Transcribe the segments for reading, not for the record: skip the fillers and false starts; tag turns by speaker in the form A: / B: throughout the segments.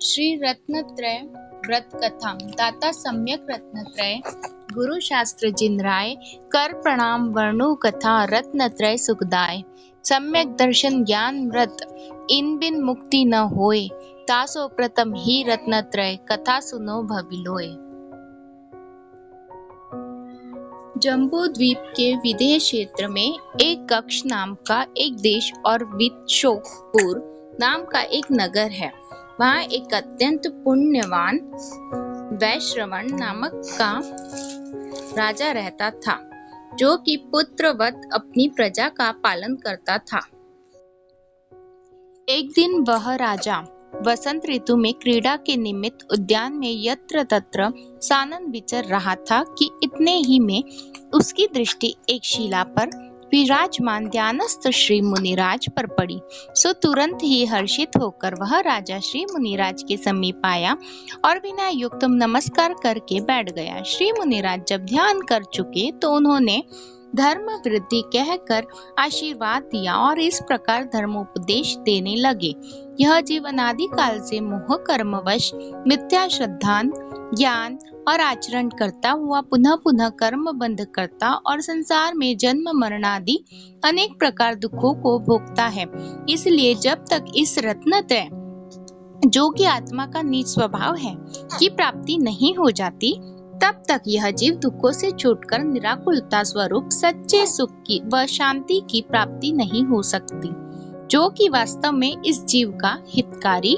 A: श्री रत्नत्रय व्रत कथा दाता सम्यक रत्नत्रय गुरु शास्त्र जिनराय कर प्रणाम वर्णु कथा रत्नत्रय सुखदाय सम्यक दर्शन ज्ञान व्रत इन बिन मुक्ति न होए तासो प्रथम ही रत्नत्रय कथा सुनो भविलोय। जम्बू द्वीप के विदेह क्षेत्र में एक कक्ष नाम का एक देश और वित्शोकपुर नाम का एक नगर है। वहाँ एक अत्यंत पुण्यवान वैश्रवण नामक का राजा रहता था, जो कि पुत्रवत अपनी प्रजा का पालन करता था। एक दिन वह राजा वसंत ऋतु में क्रीड़ा के निमित्त उद्यान में यत्र तत्र सानन विचर रहा था कि इतने ही में उसकी दृष्टि एक शिला पर विराजमान ध्यानस्थ श्री मुनिराज पर पड़ी। सो तुरंत ही हर्षित होकर वह राजा श्री मुनिराज के समीप आया और विनय युक्त नमस्कार करके बैठ गया। श्री मुनिराज जब ध्यान कर चुके तो उन्होंने धर्म वृद्धि कहकर आशीर्वाद दिया और इस प्रकार धर्मोपदेश देने लगे। यह जीव अनादि काल से मोह कर्मवश मिथ्या श्रद्धा ज्ञान और आचरण करता हुआ पुनः पुनः कर्म बंध करता और संसार में जन्म मरणादि अनेक प्रकार दुखों को भोगता है। इसलिए जब तक इस रत्नत्रय जो कि आत्मा का निज स्वभाव है की प्राप्ति नहीं हो जाती, तब तक यह जीव दुखों से छूटकर निराकुलता स्वरूप सच्चे सुख की व शांति की प्राप्ति नहीं हो सकती, जो कि वास्तव में इस जीव का हितकारी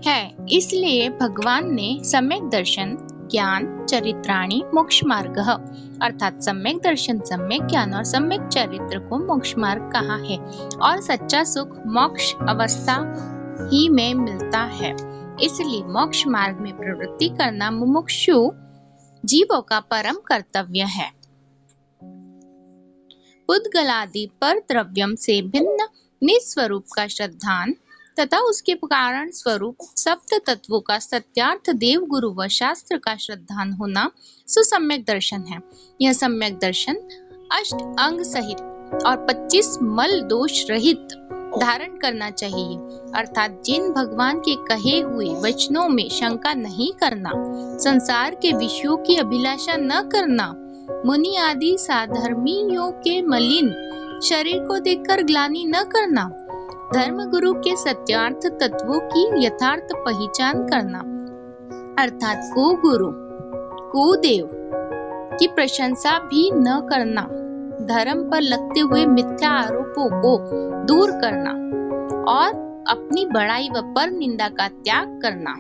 A: है। इसलिए भगवान ने सम्यक दर्शन ज्ञान चरित्राणि मोक्ष मार्ग अर्थात सम्यक दर्शन सम्यक ज्ञान और सम्यक चरित्र को मोक्ष मार्ग कहा है और सच्चा सुख मोक्ष अवस्था ही में मिलता है। इसलिए मोक्ष मार्ग में प्रवृत्ति करना मुमुक्षु जीवों का परम कर्तव्य है। पुद्गलादि पर द्रव्यम से भिन्न निस्वरूप का श्रद्धान तथा उसके कारण स्वरूप सप्त तत्वों का सत्यार्थ देव गुरु व शास्त्र का श्रद्धान होना सुसम्यक दर्शन है। यह सम्यक दर्शन अष्ट अंग सहित और 25 मल दोष रहित धारण करना चाहिए, अर्थात जिन भगवान के कहे हुए वचनों में शंका नहीं करना, संसार के विषयों की अभिलाषा न करना, मुनि आदि साधर्मियों के मलिन शरीर को देखकर ग्लानि न करना, धर्म गुरु के सत्यार्थ तत्वों की यथार्थ पहचान करना, अर्थात को गुरु को देव की प्रशंसा भी न करना, धर्म पर लगते हुए मिथ्या आरोपों को दूर करना और अपनी बड़ाई व पर निंदा का त्याग करना,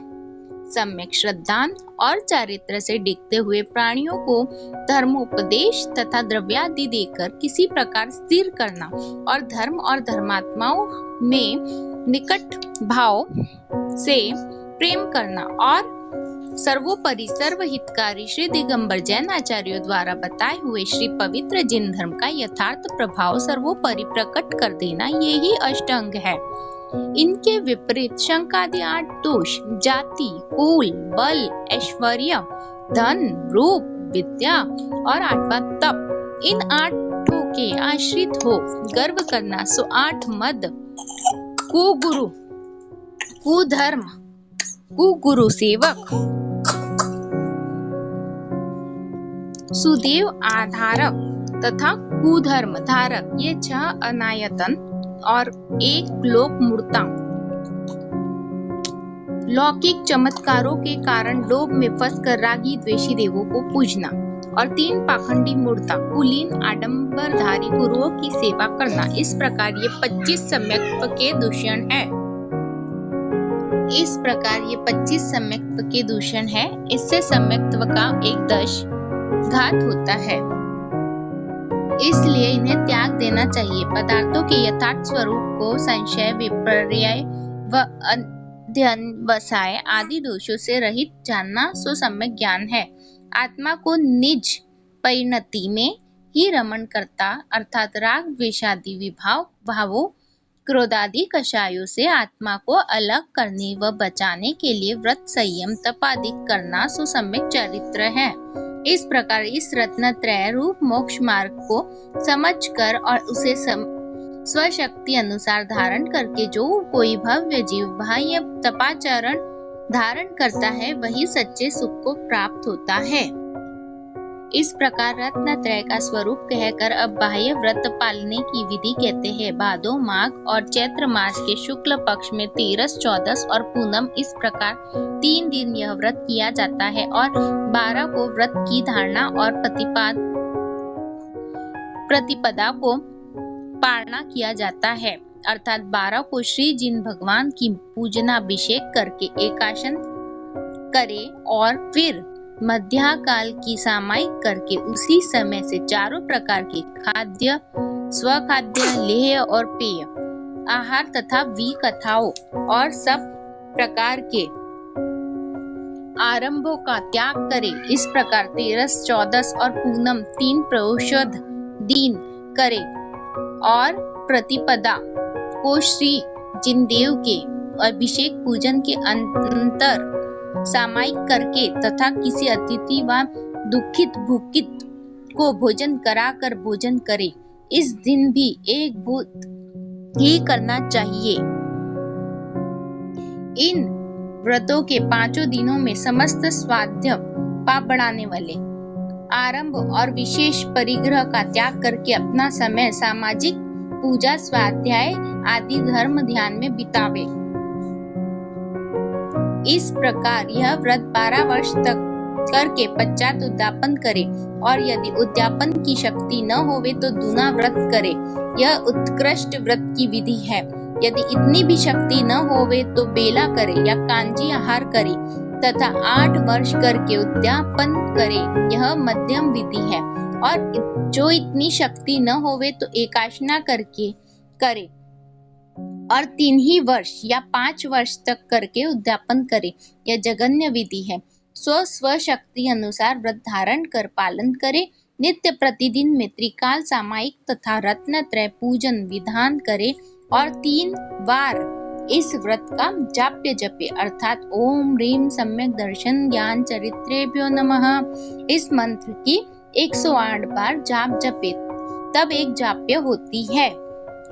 A: सम्यक श्रद्धान और चारित्र से डिगते हुए प्राणियों को धर्मोपदेश तथा द्रव्यादि देकर किसी प्रकार स्थिर करना और धर्म और धर्मात्माओं में निकट भाव से प्रेम करना और सर्वोपरि सर्वहितकारी श्री दिगंबर जैन आचार्यों द्वारा बताए हुए श्री पवित्र जिन धर्म का यथार्थ प्रभाव सर्वोपरि प्रकट कर देना, यही अष्टांग है। इनके विपरीत शंकादि 8 दोष जाति कुल बल ऐश्वर्य धन रूप विद्या और 8वां तप, इन 8 के आश्रित हो गर्व करना, सो 8 मद कुगुरु कुधर्म कुगुरु सेवक सुदेव आधारक तथा कुधर्म धारक, ये 6 अनायतन और 1 लोक मूर्ता लौकिक चमत्कारों के कारण लोभ में फंसकर रागी द्वेषी देवों को पूजना और 3 पाखंडी मूर्ता कुलीन आडंबरधारी गुरुओं की सेवा करना। इस प्रकार ये 25 सम्यक्त्व के दूषण है। इससे सम्यक्त्व का 1 घात होता है, इसलिए इन्हें त्याग देना चाहिए। पदार्थों के यथार्थ स्वरूप को संशय विपर्यय व अध्ययन वसाय आदि दोषों से रहित जानना सो सम्यक ज्ञान है। आत्मा को निज परिणति में ही रमण करता, अर्थात राग द्वेषादि भावों क्रोधादि कषायों से आत्मा को अलग करने व बचाने के लिए व्रत संयम तप आदि करना सो सम्यक चरित्र है। इस प्रकार इस रत्नत्रय रूप मोक्ष मार्ग को समझकर और उसे स्वशक्ति अनुसार धारण करके जो कोई भव्य जीव बाह्य तपाचरण धारण करता है वही सच्चे सुख को प्राप्त होता है। इस प्रकार रत्नत्रय का स्वरूप कहकर अब बाह्य व्रत पालने की विधि कहते हैं। भादो, माघ और चैत्र मास के शुक्ल पक्ष में तेरस, चौदस और पूनम, इस प्रकार 3 दिन यह व्रत किया जाता है और 12 को व्रत की धारणा और प्रतिपदा को पारणा किया जाता है। अर्थात 12 को श्री जिन भगवान की पूजनाभिषेक करके एकादशन करे और फिर मध्या काल की सामायिक करके उसी समय से चारों प्रकार के खाद्य, स्वखाद्य, लेह और पेय आहार तथा विकथाओं और सब प्रकार के आरंभों का त्याग करे। इस प्रकार तेरस, चौदस और पूनम 3 प्रौषध दिन करे और प्रतिपदा को श्री जिनदेव के अभिषेक पूजन के अंतर सामायिक करके तथा किसी अतिथि व दुखित भूखित को भोजन कराकर भोजन करे। इस दिन भी एक भूत ही करना चाहिए। इन व्रतों के 5 दिनों में समस्त स्वाध्य पाप बढ़ाने वाले आरंभ और विशेष परिग्रह का त्याग करके अपना समय सामाजिक पूजा, स्वाध्याय आदि धर्म ध्यान में बितावे। इस प्रकार यह व्रत 12 वर्ष तक करके पश्चात उद्यापन करे और यदि उद्यापन की शक्ति न होवे तो दूना व्रत करे। यह उत्कृष्ट व्रत की विधि है। यदि इतनी भी शक्ति न होवे तो बेला करे या कांजी आहार करे तथा 8 वर्ष करके उद्यापन करे। यह मध्यम विधि है। और जो इतनी शक्ति न होवे तो एकादशना करके करे और 3 ही वर्ष या 5 वर्ष तक करके उद्यापन करे। यह जघन्य विधि है। स्वशक्ति अनुसार व्रत धारण कर पालन करे। नित्य प्रतिदिन में त्रिकाल सामायिक तथा रत्नत्रय पूजन विधान करे और 3 बार इस व्रत का जाप्य जपे, अर्थात ओम ह्रीं सम्यक दर्शन ज्ञान चरित्रेभ्यो नमः इस मंत्र की 108 बार जाप जपे, तब एक जाप्य होती है।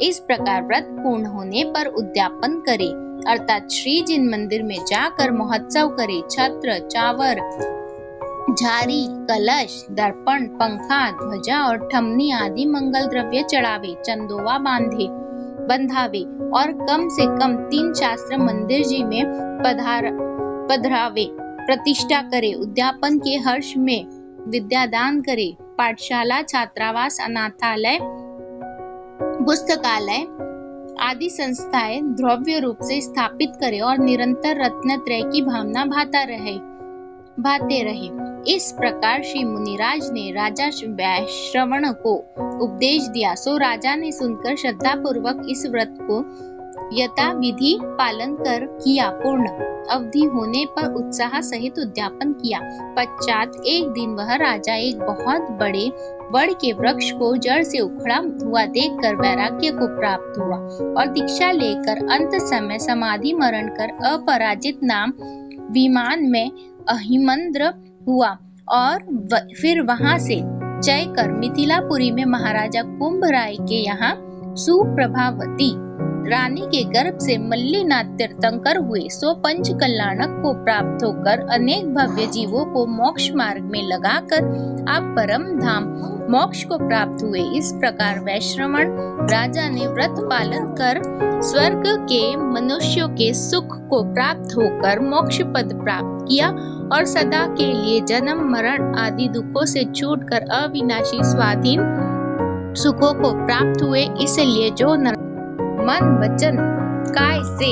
A: इस प्रकार व्रत पूर्ण होने पर उद्यापन करे, अर्थात श्री जिन मंदिर में जाकर महोत्सव करे। छत्र, चावर, झारी, कलश, दर्पण, पंखा, ध्वजा और ठमनी आदि मंगल द्रव्य चढ़ावे, चंदोवा बंधावे और कम से कम 3 शास्त्र मंदिर जी में पधरावे, प्रतिष्ठा करे। उद्यापन के हर्ष में विद्यादान करे। पाठशाला, छात्रावास, अनाथालय, पुस्तकालय आदि संस्थाएं द्रव्य रूप से स्थापित करे और निरंतर रत्नत्रय की भावना भाते रहे। इस प्रकार श्री मुनिराज ने राजा वैश्रवण को उपदेश दिया। सो राजा ने सुनकर श्रद्धा पूर्वक इस व्रत को यथाविधि पालन कर किया। पूर्ण अवधि होने पर उत्साह सहित उद्यापन किया। पश्चात एक दिन वह राजा एक बहुत बड़े वड के वृक्ष को जड़ से उखड़ा हुआ देखकर वैराग्य को प्राप्त हुआ और दीक्षा लेकर अंत समय समाधि मरण कर अपराजित नाम विमान में अहिमंद्र हुआ और फिर वहां से चय कर मिथिलापुरी में महाराजा कुंभराय के यहाँ सुप्रभावती रानी के गर्भ से मल्लीनाथ तीर्थंकर हुए। सो पंच कल्याणक को प्राप्त होकर अनेक भव्य जीवों को मोक्ष मार्ग में लगाकर आप परम धाम मोक्ष को प्राप्त हुए। इस प्रकार वैश्रवण राजा ने व्रत पालन कर स्वर्ग के मनुष्यों के सुख को प्राप्त होकर मोक्ष पद प्राप्त किया और सदा के लिए जन्म मरण आदि दुखों से छूटकर अविनाशी स्वाधीन सुखों को प्राप्त हुए। इसलिए जो मन वचन काय से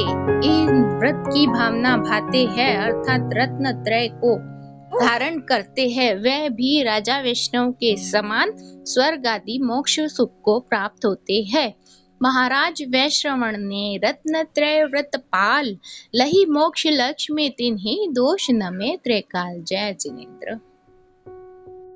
A: इन व्रत की भावना भाते हैं, अर्थात रत्न त्रय को धारण करते हैं, वह भी राजा वैष्णव के समान स्वर्ग आदि मोक्ष सुख को प्राप्त होते हैं। महाराज वैश्रवण ने रत्न त्रय व्रत पाल लही मोक्ष लक्ष्मी तिन्हि दोष नमे त्रैकाल। जय जिनेन्द्र।